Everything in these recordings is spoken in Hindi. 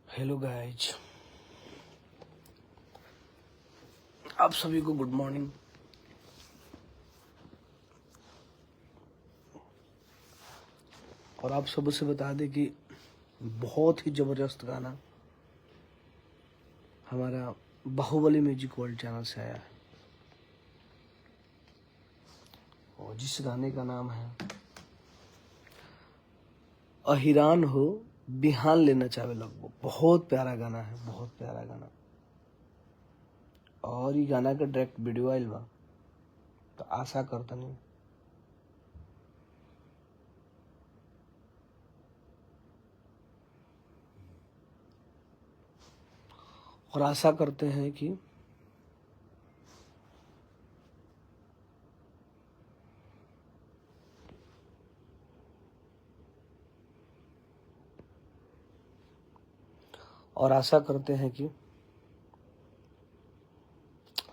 हेलो गाइज, आप सभी को गुड मॉर्निंग। और आप सबसे बता दें कि बहुत ही जबरदस्त गाना हमारा बाहुबली म्यूजिक वर्ल्ड चैनल से आया है और जिस गाने का नाम है अहिरान हो बिहान लेना चाहे लगभग। बहुत प्यारा गाना है, बहुत प्यारा गाना। और ये गाना का डायरेक्ट वीडियो आइल बा, तो आशा करतनी और आशा करते हैं कि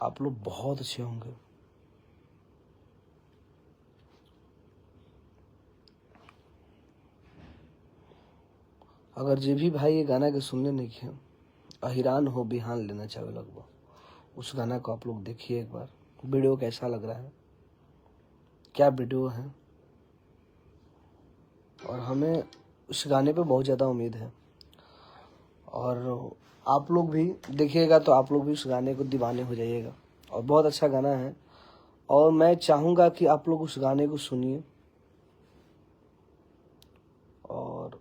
आप लोग बहुत अच्छे होंगे। अगर जे भी भाई ये गाना के सुनने नहीं किया, अहिरान हो बिहान लेना चाहे लगभग, उस गाना को आप लोग देखिए एक बार। वीडियो कैसा लग रहा है, क्या वीडियो है। और हमें उस गाने पे बहुत ज़्यादा उम्मीद है और आप लोग भी देखिएगा तो आप लोग भी उस गाने को दीवाने हो जाइएगा। और बहुत अच्छा गाना है और मैं चाहूँगा कि आप लोग उस गाने को सुनिए। और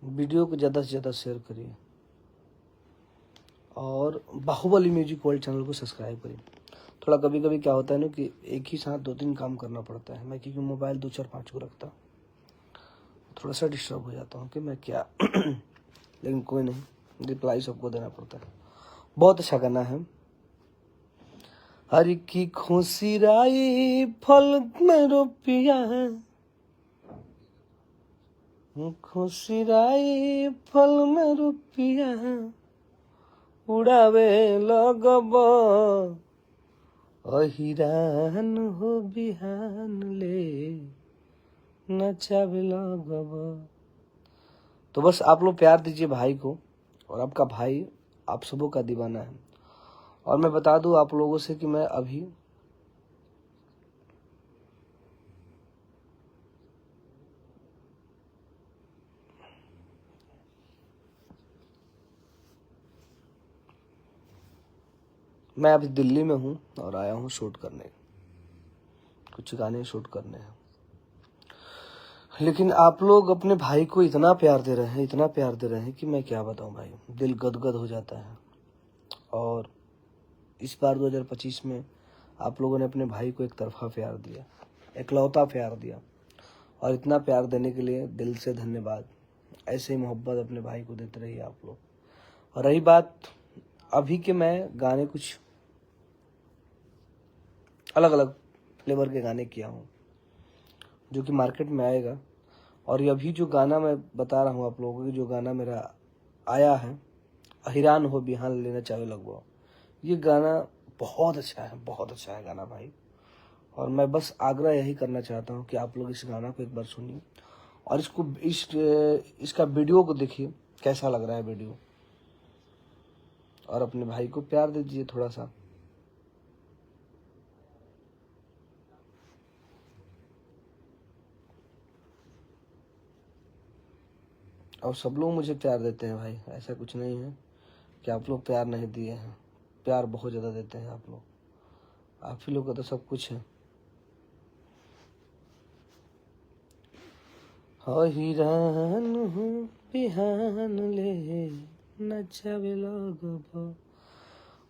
वीडियो को ज़्यादा से ज़्यादा शेयर करिए और बाहुबली म्यूजिक वर्ल्ड चैनल को सब्सक्राइब करिए। थोड़ा कभी कभी क्या होता है ना कि एक ही साथ 2-3 काम करना पड़ता है। मैं क्योंकि मोबाइल 2-4-5 को रखता, थोड़ा सा डिस्टर्ब हो जाता हूँ कि मैं क्या लेकिन कोई नहीं, रिप्लाई सबको देना पड़ता है। बहुत अच्छा गाना है। हर की खुशी राई फल में रुपिया है, खुशी राई फल में रुपिया है, उड़ावे लगब अहिरान हो बिहान ले नचावे लगब। तो बस आप लोग प्यार दीजिए भाई को, और आपका भाई आप सबों का दीवाना है। और मैं बता दूं आप लोगों से कि मैं अभी दिल्ली में हूँ और आया हूँ शूट करने, कुछ गाने शूट करने हैं। लेकिन आप लोग अपने भाई को इतना प्यार दे रहे हैं, इतना प्यार दे रहे हैं कि मैं क्या बताऊं भाई, दिल गदगद हो जाता है। और इस बार 2025 में आप लोगों ने अपने भाई को एक तरफा प्यार दिया, इकलौता प्यार दिया, और इतना प्यार देने के लिए दिल से धन्यवाद। ऐसे ही मोहब्बत अपने भाई को देते रहिए आप लोग। और रही बात अभी के, मैं गाने कुछ अलग अलग फ्लेवर के गाने किया हूँ जो कि मार्केट में आएगा। और ये अभी जो गाना मैं बता रहा हूँ आप लोगों को, जो गाना मेरा आया है अहिरान हो बिहान लेना चाहे लगभग, ये गाना बहुत अच्छा है, बहुत अच्छा है गाना भाई। और मैं बस आग्रह यही करना चाहता हूँ कि आप लोग इस गाना को एक बार सुनिए और इसका वीडियो को देखिए कैसा लग रहा है वीडियो। और अपने भाई को प्यार दीजिए थोड़ा सा। और सब लोग मुझे प्यार देते हैं भाई, ऐसा कुछ नहीं है कि आप लोग प्यार नहीं दिए हैं। प्यार बहुत ज़्यादा देते हैं आप लोग, आप ही लोग का तो सब कुछ है। अहिरान हूँ बिहान ले नचावे लगब,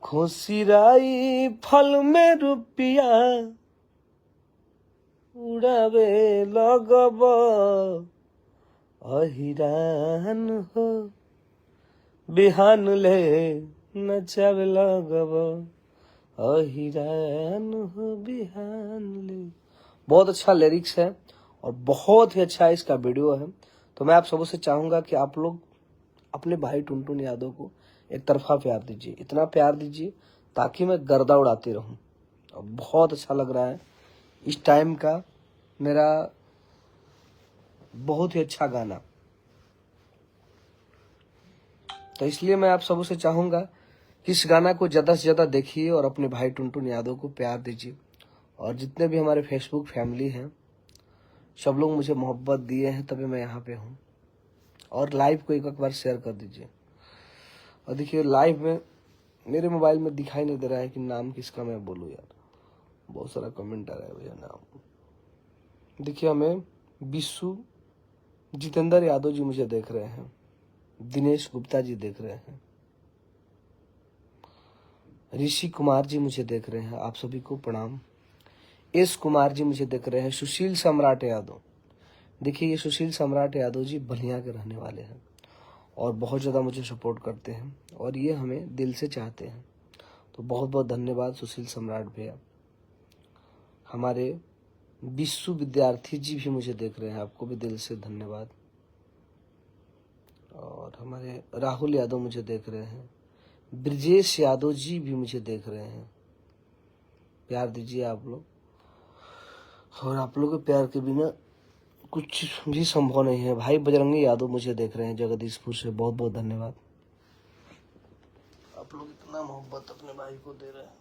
खुशी राई फल में रुपिया उड़ावे लगब, अहिरान हो बिहान ले नचावे लगब, अहिरान हो बिहान ले। बहुत अच्छा लिरिक्स है और बहुत ही अच्छा इसका वीडियो है। तो मैं आप सबसे चाहूंगा कि आप लोग अपने भाई टुनटुन यादव को एक तरफा प्यार दीजिए, इतना प्यार दीजिए ताकि मैं गर्दा उड़ाते रहूं और बहुत अच्छा लग रहा है। इस टाइम का मेरा बहुत ही अच्छा गाना, तो इसलिए मैं आप सबों से चाहूंगा कि इस गाना को ज़्यादा से ज़्यादा देखिए और अपने भाई टुनटुन यादव को प्यार दीजिए। और जितने भी हमारे फेसबुक फैमिली हैं, सब लोग मुझे मोहब्बत दिए हैं, तभी मैं यहाँ पे हूँ। और लाइव को एक बार शेयर कर दीजिए। और देखिए लाइव में मेरे मोबाइल में दिखाई नहीं दे रहा है कि नाम किसका मैं बोलूँ यार, बहुत सारा कमेंट आ रहा है भैया नाम। देखिए हमें बिस्सू जितेंद्र यादव जी मुझे देख रहे हैं, दिनेश गुप्ता जी देख रहे हैं, ऋषि कुमार जी मुझे देख रहे हैं, आप सभी को प्रणाम। एस कुमार जी मुझे देख रहे हैं, सुशील सम्राट यादव। देखिए ये सुशील सम्राट यादव जी बलिया के रहने वाले हैं और बहुत ज़्यादा मुझे सपोर्ट करते हैं और ये हमें दिल से चाहते हैं, तो बहुत बहुत धन्यवाद सुशील सम्राट भैया। हमारे विश्व विद्यार्थी जी भी मुझे देख रहे हैं, आपको भी दिल से धन्यवाद। और हमारे राहुल यादव मुझे देख रहे हैं, ब्रजेश यादव जी भी मुझे देख रहे हैं। प्यार दीजिए आप लोग, और आप लोगों के प्यार के बिना कुछ भी संभव नहीं है। भाई बजरंगी यादव मुझे देख रहे हैं जगदीशपुर से, बहुत बहुत धन्यवाद। आप लोग इतना मोहब्बत अपने भाई को दे रहे हैं।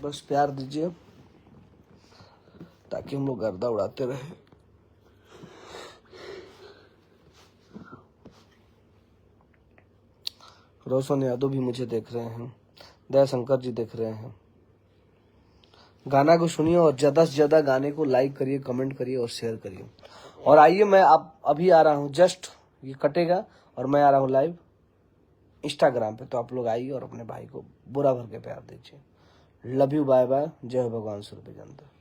बस प्यार दीजिए ताकि हम लोग गर्दा उड़ाते रहे। रोशन यादव भी मुझे देख रहे हैं, दया शंकर जी देख रहे हैं। गाना को सुनिए और ज्यादा से ज्यादा गाने को लाइक करिए, कमेंट करिए और शेयर करिए। और आइए मैं आप अभी आ रहा हूँ, जस्ट ये कटेगा और मैं आ रहा हूँ लाइव इंस्टाग्राम पे, तो आप लोग आइए और अपने भाई को बुरा भर के प्यार दीजिए। लव यू, बाय बाय, जय हो भगवान सूर्य पे जनता।